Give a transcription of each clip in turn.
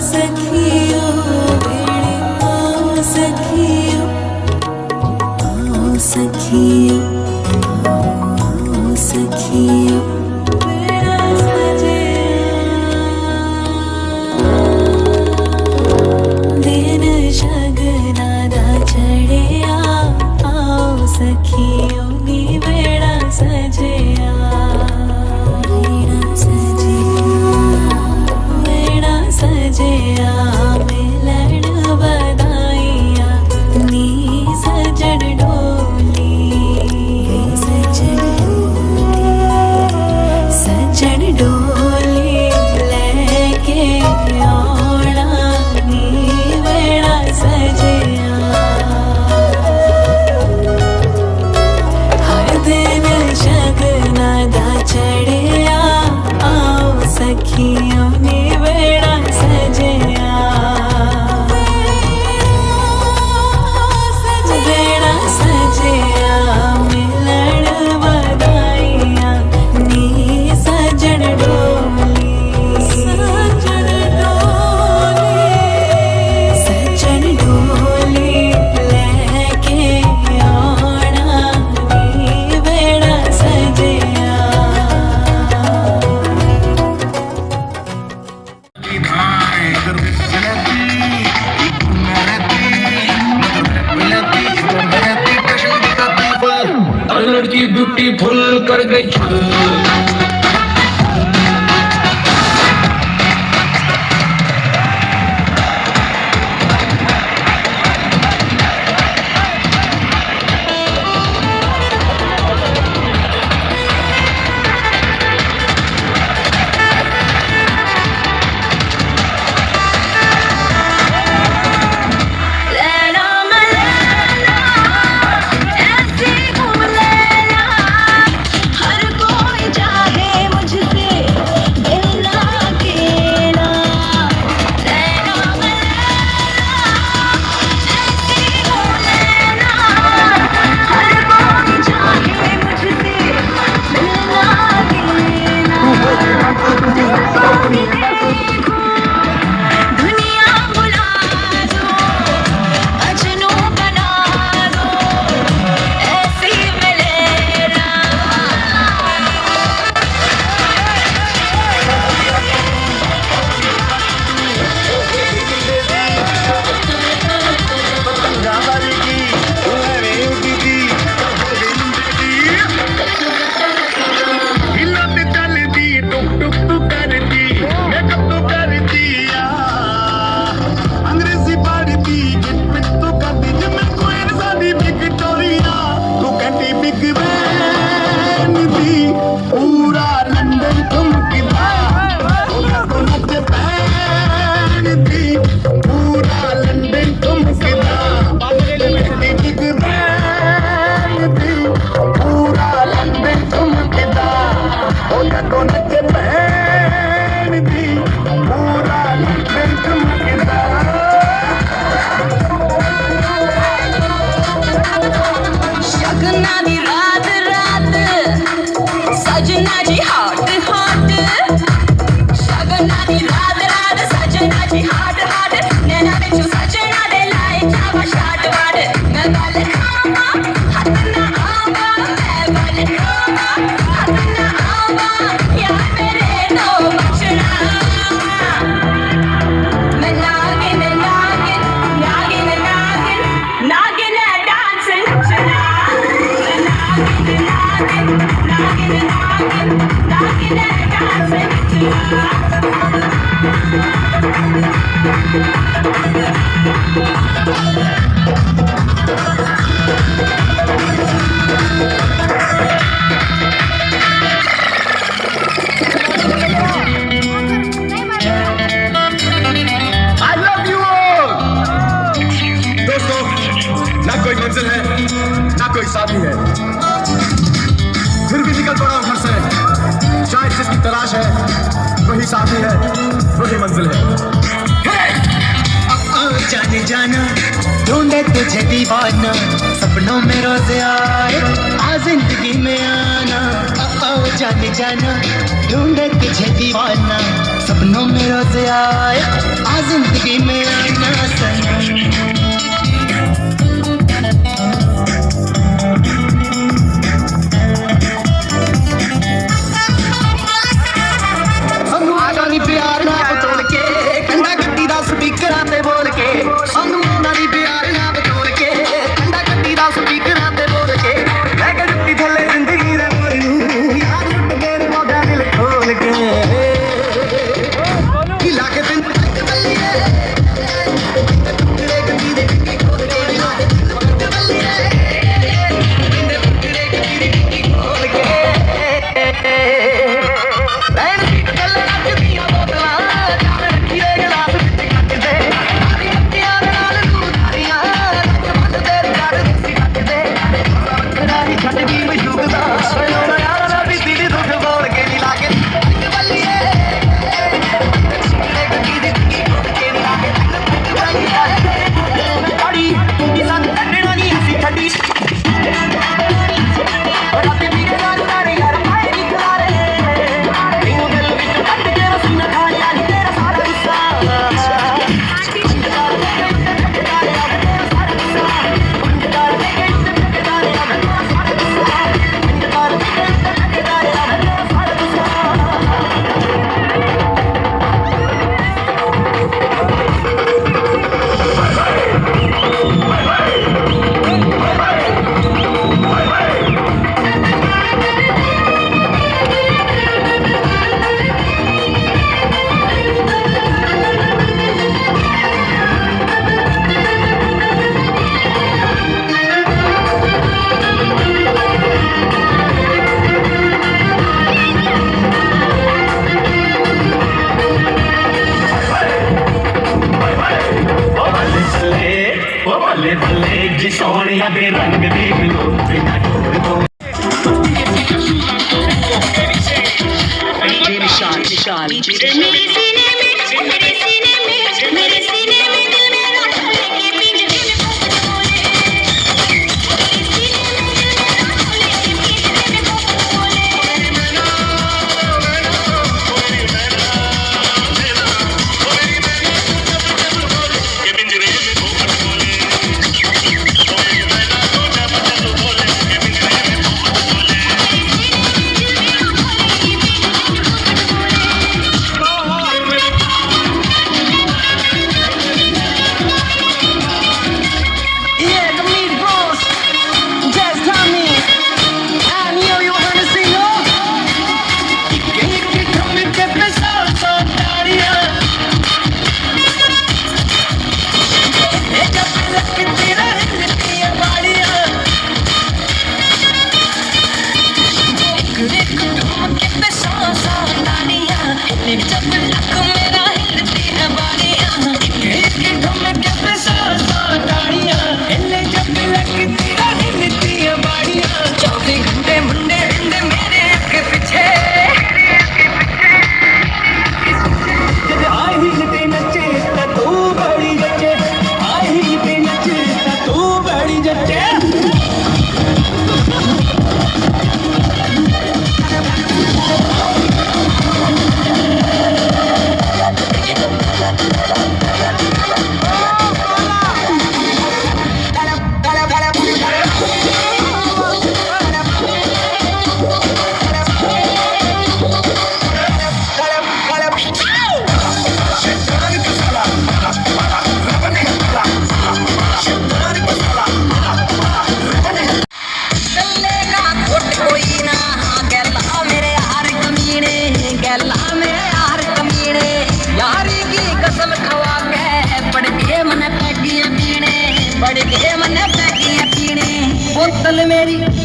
सखियो बेड़े आओ सखियो, आओ सखियो, आओ सखियो बेड़ा सजे दिन शगना दा चढ़िया, आओ सखियो नी बेड़ा सजिया, बेड़ा सजिया, बेड़ा सजिया मिलन बधाइया नी सजन डोली, सजन डोली, सजन डोली लेके आना नी बेड़ा सजिया, हर दिन शगना दा चढ़िया, आओ सखियों नी बेड़ा सजिया, बेड़ा सजिया मिलन बधाइया नी सजन डोली, सजन डोली, सजन डोली लेके आना नी बेड़ा सजिया। लड़की ब्यूटीफुल कर गई लैला मलैला ऐसी हूँ लैला, हर कोई चाहे मुझसे दिल लागेला, लैला मलैला ऐसी हूँ लैला, हर कोई चाहे मुझसे दिल लागेला, दुनिया बुला दो मजनू बना दो ऐसी मिलेला, अंग्रेजी पढ़ती तो करती जिम्मे कोई सादी विक्टोरिया, तू कहती बिग बैन दी पूरा लंदन ठुमकदा, तो नच बैन दी पूरा लंदन ठुमकदा, कहती बिग बैन दी पूरा लंदन ठुमकदा, तो नच बैन दी पूरा लंदन ठुमकदा। शगना दी रात रात सजना जी हॉट हॉट, शगना दी रात रात सजना जी हॉट हॉट, नैना बिचू सजना दे लाई जावा शाट वाट, मैं गल खावा हथ ना आवा, मैं गल खावा हथ ना आवा, यार मेरे दो बचना, मैं नागिन नागिन नागिन नागिन नागिन डांस नचना, मैं नागिन नागिन नागिन नागिन नागिन dance Nachna. I love you all। दोस्तों, ना कोई मंजिल है ना कोई साथी है, फिर भी निकल पड़ा हूं घर से, शायद जिसकी तलाश है वही साथी है, वही मंजिल है। जाने जाना ढूंढे तुझे दीवाना, सपनों में रोज आए आ जिंदगी में आना, जाने जाना ढूंढे तुझे दीवाना, सपनों में रोज आए, आ जिंदगी में आना सनम। प्यार ना बतोड़ के कंडा गड्डी दा स्पीकरां ते बोल के, सानू नाली प्यार ना बतोड़ के कंडा गड्डी दा स्पीकरां ते बोल के, मैं गड्डी थल्ले जिंदगी दे मोनू यार लुट गए मोड़ा दिल खोल के, हिला के दिन तक बल्लिए टुकड़े गड्डी दे डिक्की खोल के, बल्लिए टुकड़े गड्डी दे डिक्की खोल के, बल्ले बल्ले जी सोनिया दे रंग देख लो बिना ढोल को निशान निशान मेरे सीने में मेरे सीने में मेरे सीने में दिल मेरा ढोले के पिंजरे में पोपट बोले, मेरे सीने में दिल मेरा ढोले के पिंजरे में पोपट बोले,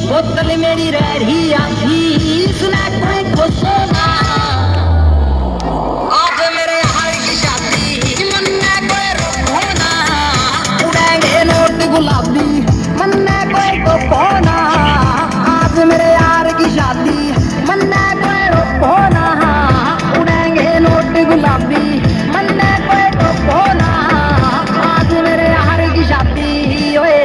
बोतल मेरी रही आधी सुना कोई को सोना, आज मेरे हार की शादी मन्ना कोई रोको ना, उड़ेंगे नोट गुलाबी मन्ना कोई को कोना, आज मेरे यार की शादी मन्ना कोई रोको ना, उड़ेंगे नोट गुलाबी मन्ना कोई को कोना, आज मेरे यार की शादी ओए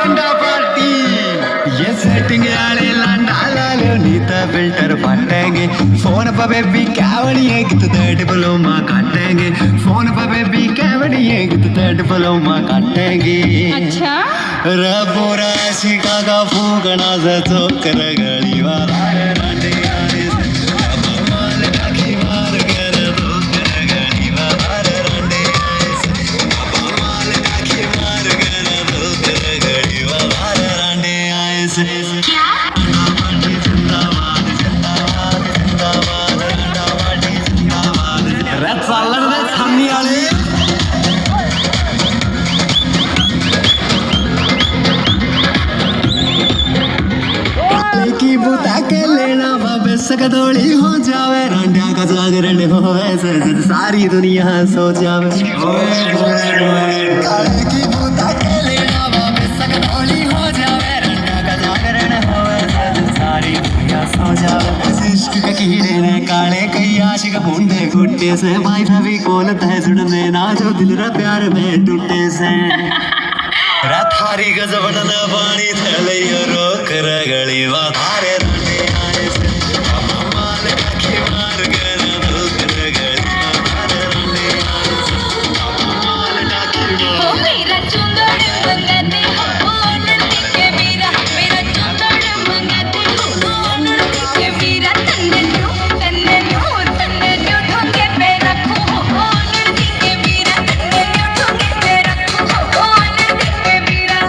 लौंडा पार्टी ये सेटिंग आले लांडा लालो नीता फिल्टर फाटेंगे फोन पर बेबी कैवड़ी है कि तुझे डिप्लोमा काटेंगे फोन पर बेबी कैवड़ी है कि तुझे डिप्लोमा काटेंगे अच्छा रबोरा शिका का फूकना से चोकर गली वाला रांडे आने से माल काकी मार कर दो कर गली वाला रांडे आने से माल काकी मार कर दो कर गली वाला रांडे आने से क्या जिंदाबाद जिंदाबाद जिंदाबाद जिंदाबाद जिंदाबाद रथ सालन में छानी वाले की बुता के लेना बाबे सकदोड़ी हो जावे रांडिया का जागरण हो ऐसे सारी दुनिया सो जावे काले की बुता के लेना बाबे सकदोड़ी हो जावे रांडिया का जागरण हो ऐसे सारी दुनिया सो जावे इस इश्क के कीड़े ने काले कई आशिक बूंदे गुट्टे से भाई भाभी कोल तह सुड़ने ना जो दिल रा प्यार में टूटे से राथारी गजबन न पानी थले रोक रगड़ी वाथारे रांडे आए से माल काकी मार कर रोक रगड़ी वाथारे रांडे आए से माल काकी ओ मेरा चुंदड़ मंगते हो नंदी के वीरा मेरा चुंदड़ मंगते हो नंदी के वीरा तन्ने ढोंगे पे रखो हो नंदी के वीरा तन्ने ढोंगे पे रखो हो नंदी के वीरा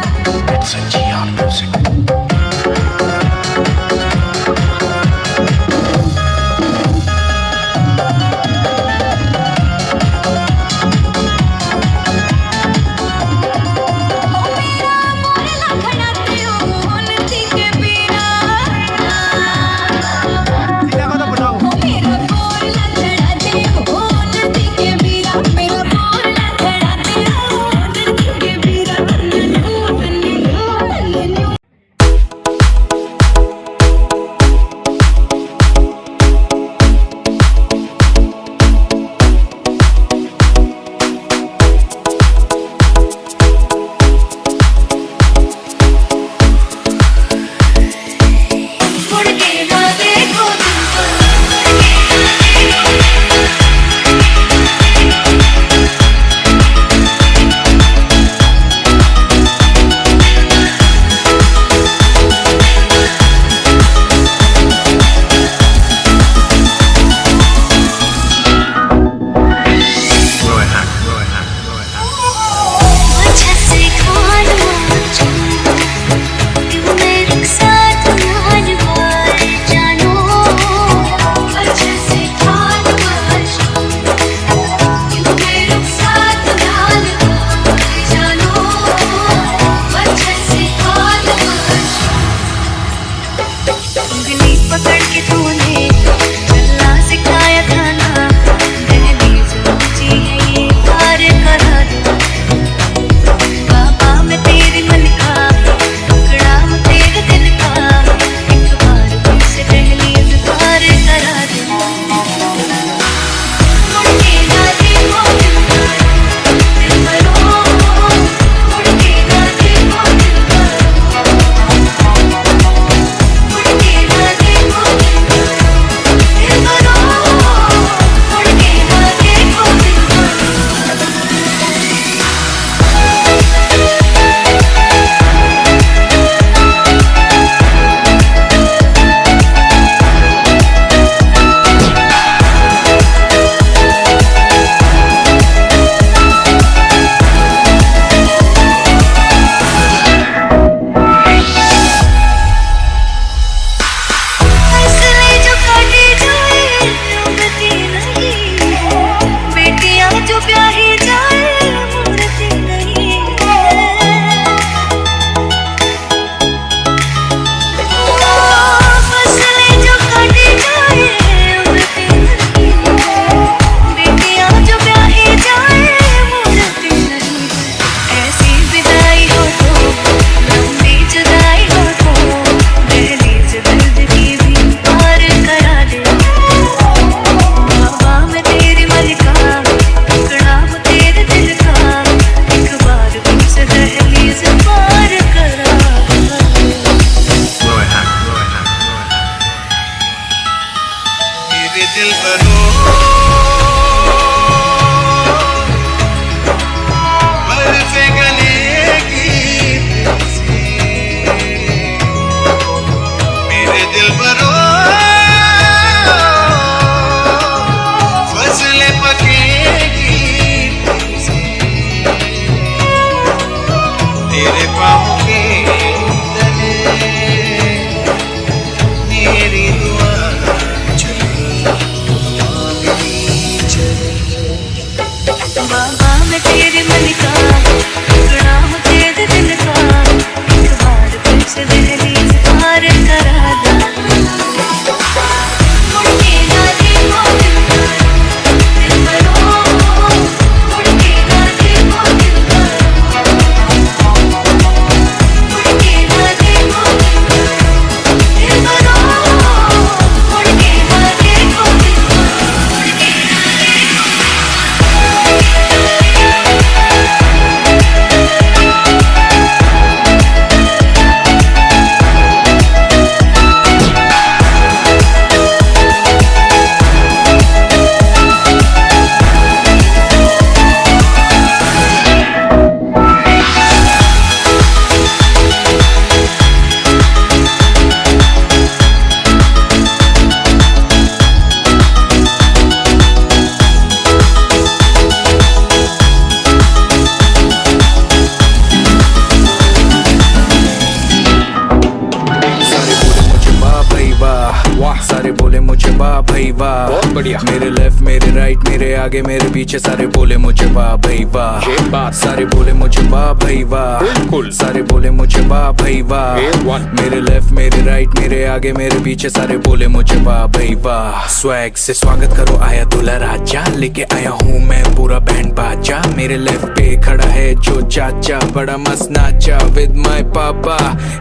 भाई वाह। बहुत बढ़िया। मेरे लेफ्ट मेरे राइट मेरे आगे मेरे पीछे सारे बोले मुझे वाह भाई वाह। ये बात। सारे बोले मुझे वाह भाई वाह। बिल्कुल। सारे बोले मुझे वाह भाई वाह। A1। मेरे लेफ्ट मेरे राइट मेरे आगे मेरे पीछे सारे बोले मुझे वाह भाई वाह। स्वैग से स्वागत करो आया दूल्हा राजा, लेके आया हूँ मैं पूरा बैंड बाजा। मेरे लेफ्ट पे खड़ा है जो चाचा, बड़ा मस्त नाचा विद माय पापा।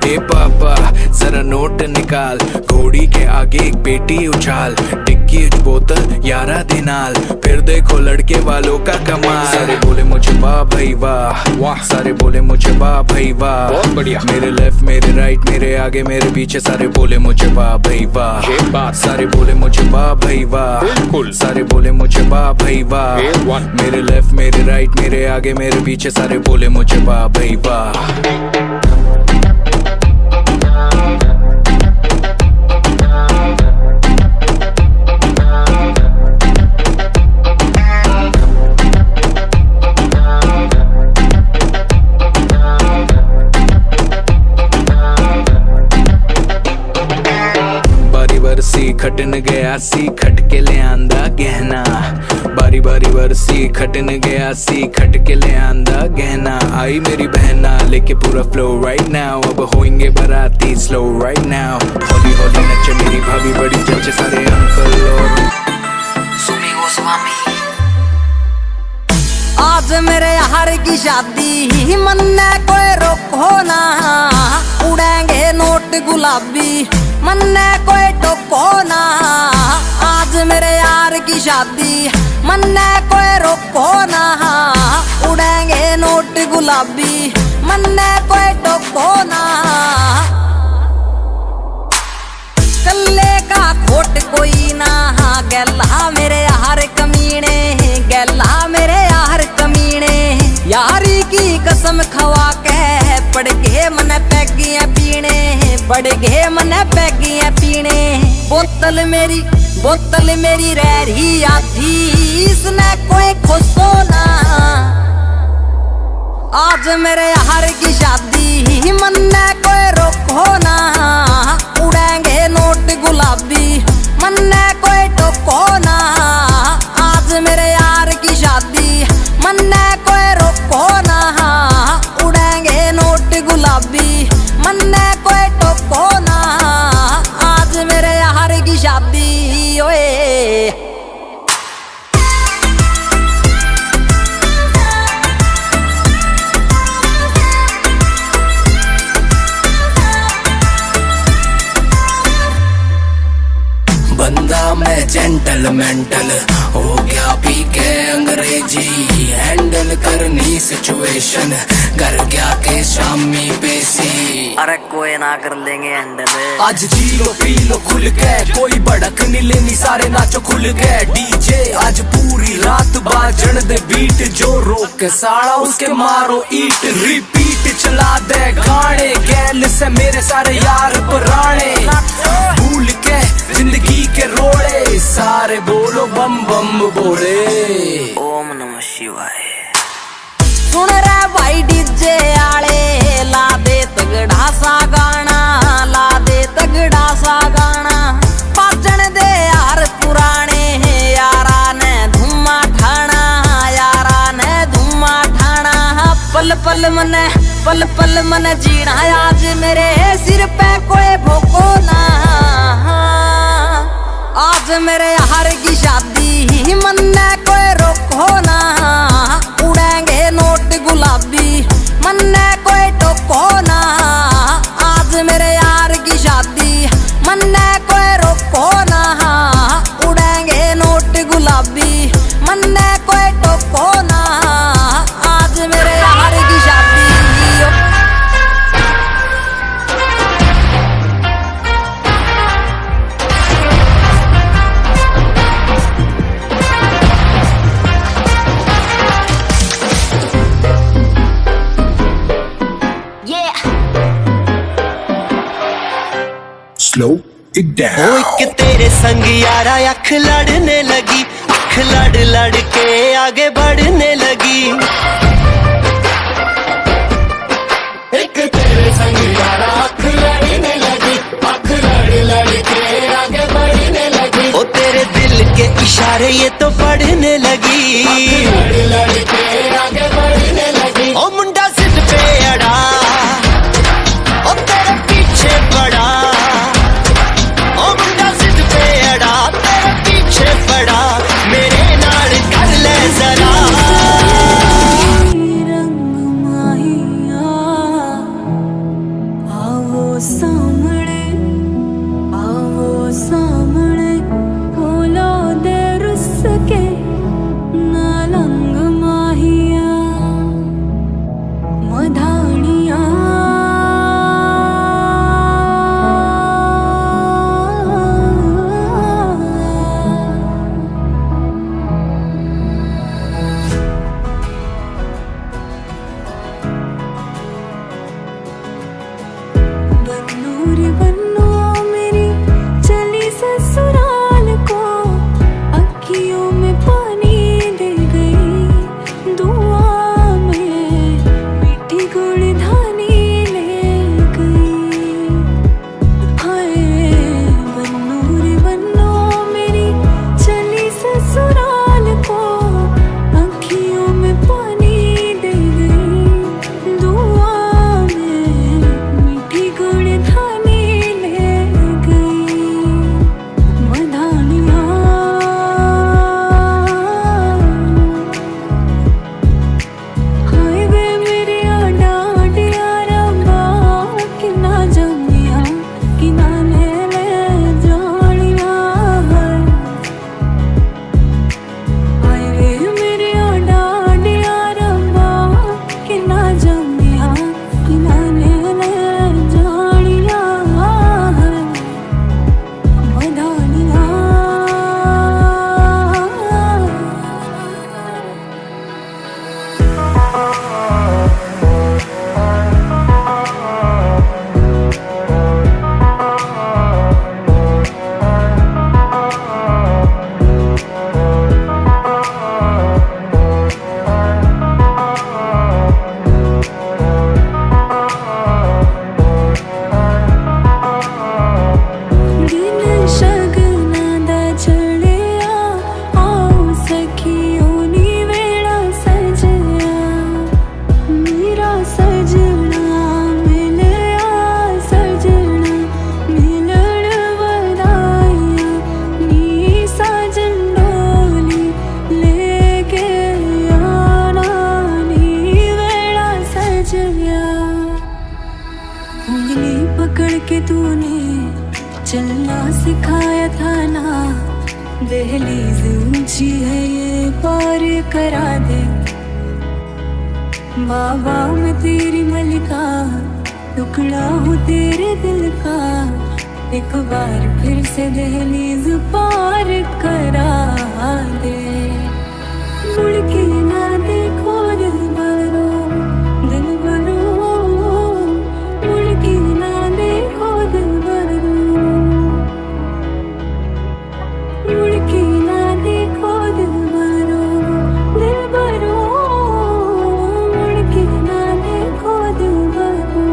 ए पापा जरा नोट निकाल, घोड़ी के आगे एक बेटी उछाल, टिक्की बोतल यारा दिनाल, फिर देखो लड़के वालों का कमाल। सारे बोले मुझे वाह भाई वाह वाह। सारे बोले मुझे वाह भाई वाह। बहुत बढ़िया। मेरे लेफ्ट मेरे राइट मेरे आगे मेरे पीछे सारे बोले मुझे वाह भाई वाह। ये बात। सारे बोले मुझे वाह भाई वाह। बिल्कुल। सारे बोले मुझे वाह भाई वाह। A1। मेरे लेफ्ट मेरे राइट मेरे आगे मेरे पीछे सारे बोले मुझे वाह भाई वाह। बरसी खटन गया सी खट के ले आंदा गहना, बारी बारी बरसी खटन गया सी खट के ले आंदा गहना। आई मेरी बहना लेके पूरा फ्लो राइट नाउ, अब होएंगे बाराती स्लो राइट नाउ। हौली हौली नचे मेरी भाभी बड़ी जचे सारे अंकल और आज मेरे यार की शादी मन्ने कोई रोको ना, उड़ेंगे नोट गुलाबी मन्ने कोई टोको ना। आज मेरे यार की शादी मन्ने कोई रोको ना, उड़ेंगे नोट गुलाबी मन्ने कोई टोको ना। कल्ले का खोट कोई ना, गैला मेरे यार कमीने, गैला मेरे यार कमीने। यारी की कसम खवा के पड़ गए मन पैगियां पीने, पड़ गए मन पैगियां पीने। बोतल मेरी रह रही आती, इसने कोई खुशो ना। आज मेरे यार की शादी मन्ने कोई रोको ना, उड़ेंगे नोट गुलाबी मन्ने कोई टोको ना। आज मेरे यार की शादी मन्ने कोई रोको ना, उड़ेंगे नोट गुलाबी मन्ने कोई टोको ना। आज मेरे यार की शादी ओए। बंदा मैं जेंटल मेंटल हो गया पी के अंग्रेजी, हैंडल करनी सिचुएशन कर गया के शामी पेशी। अरे कोई ना कर लेंगे हैंडल। आज जी लो पी लो खुल के, कोई भड़क नहीं लेनी सारे नाचो खुल के। डीजे आज पूरी रात बाजन दे बीट, जो रोक के साड़ा उसके मारो ईट। रिपीट चला दे गाने, गैल से मेरे सारे यार पुराने, भूल के जिंदगी के रोड़े सारे बोलो बम बम बोले। ओम नमः शिवाय। सुन रे भाई डीजे आले, ला दे तगड़ा सा गाना, ला दे तगड़ा सा गाना। बाजन दे यार पुराने, यारा ने धुमा ठाना, यारा ने धुमा ठाना। पल पल मन जीना आज मेरे सिर पे कोई भोको ना। आज मेरे यार की शादी मन्ने कोई रोको ना, उड़ेंगे नोट गुलाबी मन्ने कोई टोको ना। आज मेरे यार की शादी मन्ने कोई रोको ना, उड़ेंगे नोट गुलाबी मन्ने कोई टोको ना। आज मेरे यार की शादी Slow it down. एक तेरे संग यारा अख लड़ने लगी, अख लड़ लड़ के आगे बढ़ने लगी। एक तेरे संग यारा अख लड़ने लगी, अख लड़ लड़ के आगे बढ़ने लगी। ओ तेरे सामने आओ सामने बोलो दे रुस के नालंग माहिया मधानिया के तूने चलना सिखाया था ना, दहलीज ऊंची है ये पार करा दे। बाबा मैं तेरी मलिका, टुकड़ा हूँ तेरे दिल का, एक बार फिर से दहलीज पार करा दे। मुड़ के ना देखो दिल भरो, दिल भरो, मुड़ के ना देखो दिल भरो, मुड़ के ना देखो दिल भरो, दिल भरो, मुड़ के ना देखो दिल भरो।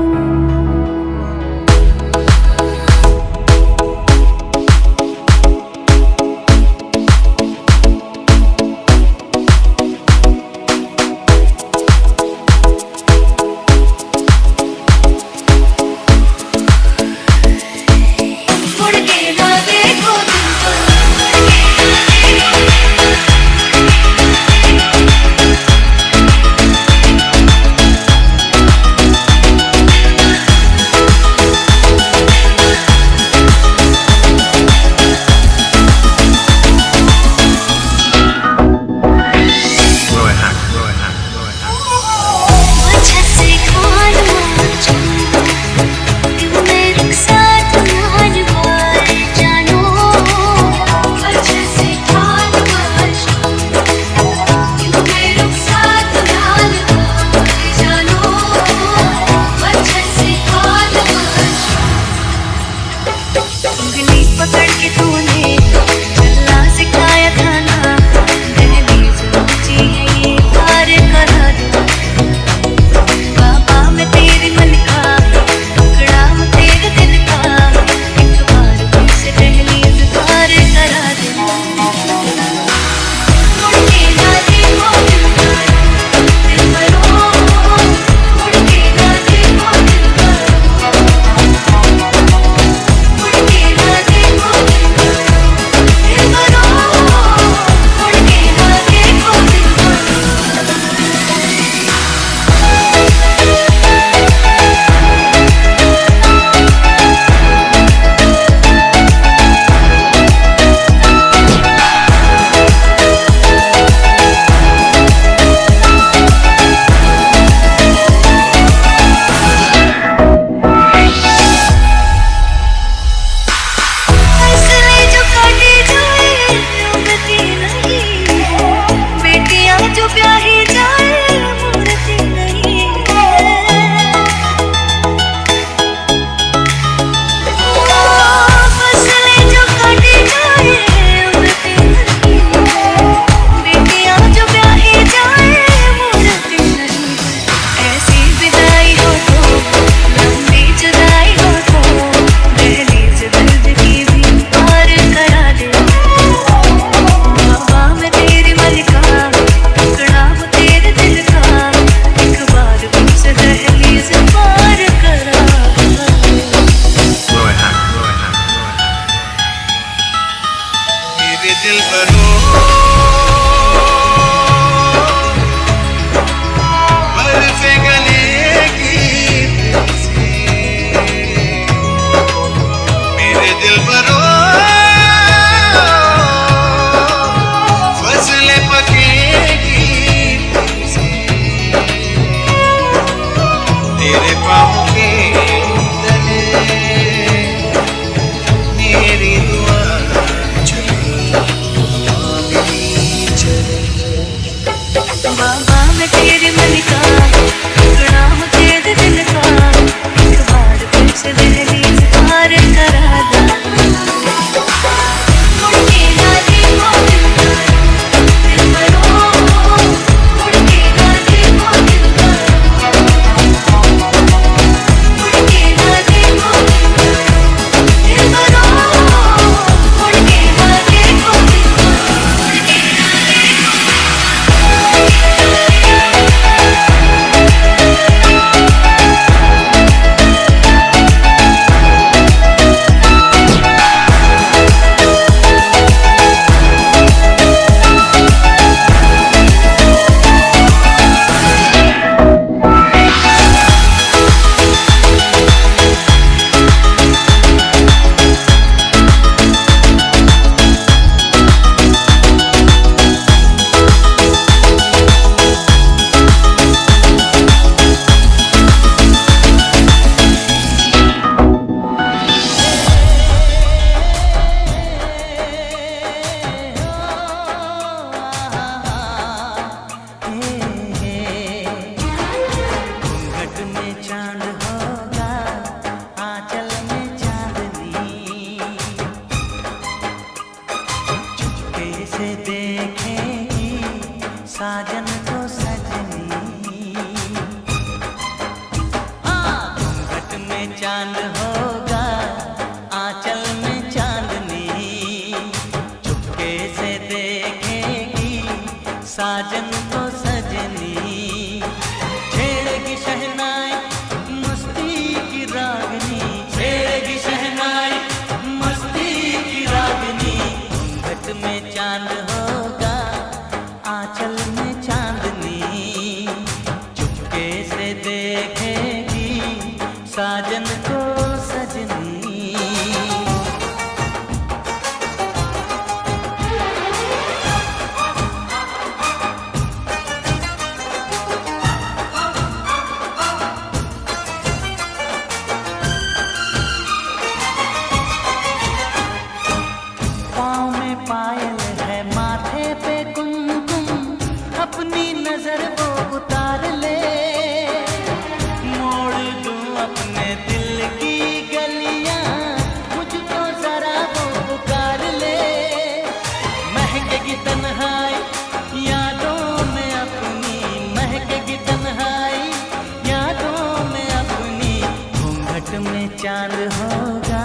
में चांद होगा,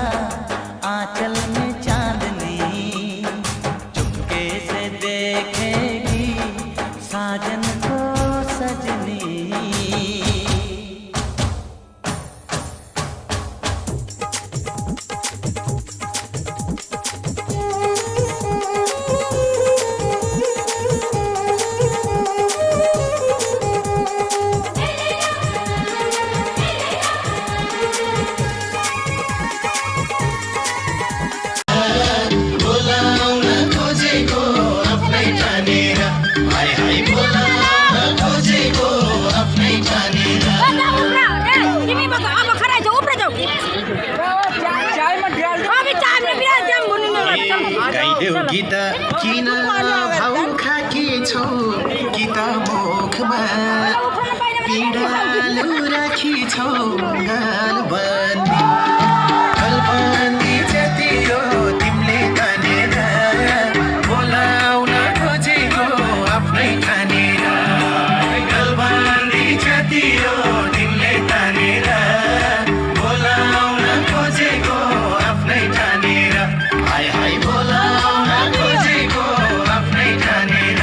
आंचल में चांदनी, चुपके से देखेगी साजन को सजनी। गीत किन भाउ खाकी छौ, गीत मुखमा पीडालु राखी छौ, गालबन्दी गलबन्दी जति हो तिमीले तानेर, बोलाउन खोजेको आफ्नै ठानेर, गलबन्दी जति हो तिमीले तानेर, बोलाउन खोजेको आफ्नै ठानेर, हाय हाय बोलाउन खोजेको आफ्नै ठानेर।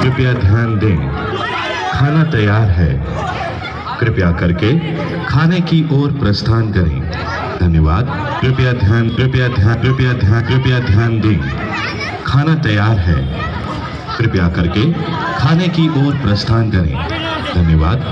कृपया ध्यान दें, खाना तैयार है। कृपया करके खाने की ओर प्रस्थान करें। धन्यवाद। कृपया ध्यान दें, खाना तैयार है। कृपया करके खाने की ओर प्रस्थान करें। धन्यवाद।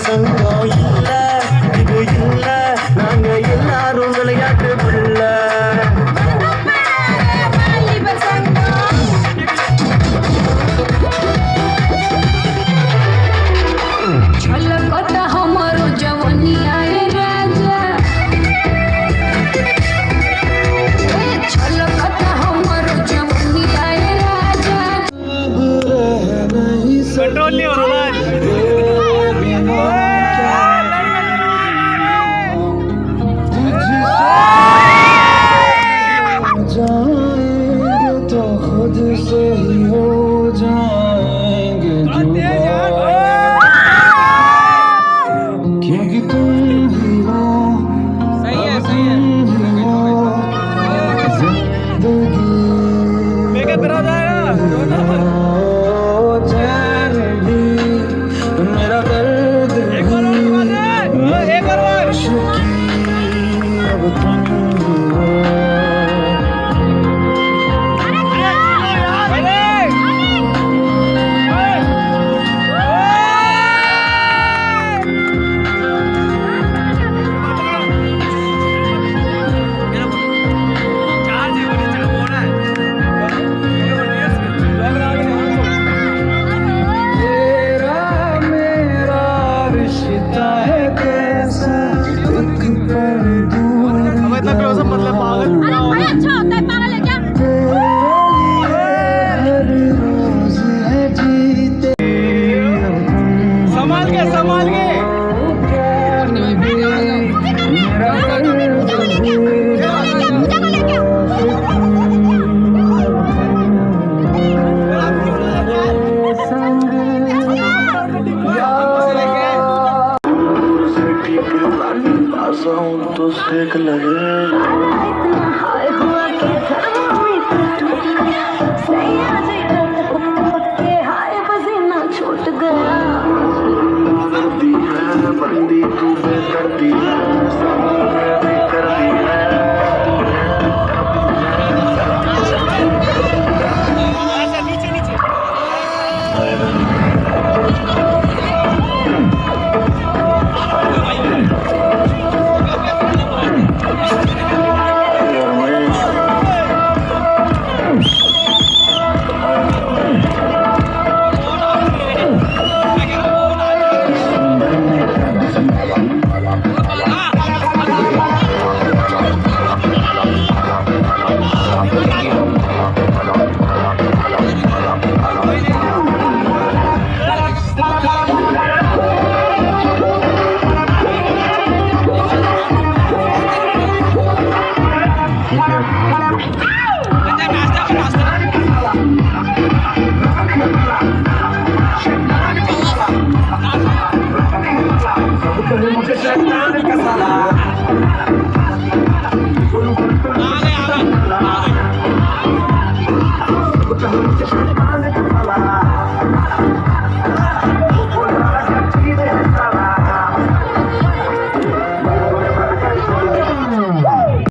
ಸಂಗೋ ಇಲ್ಲ ಇದು ಇಲ್ಲ ನಾನು ಇಲ್ಲ खुद से ही हो जाएंगे जुदा, क्योंकि तुम ही हो, अब तुम ही हो जिंदगी। चैन भी मेरा दर्द भी आशिकी, अब तुम ही हो। तो सेक लगे छूट गया बंदी तू बेदर्दी करती है। मुझे शैतान का साला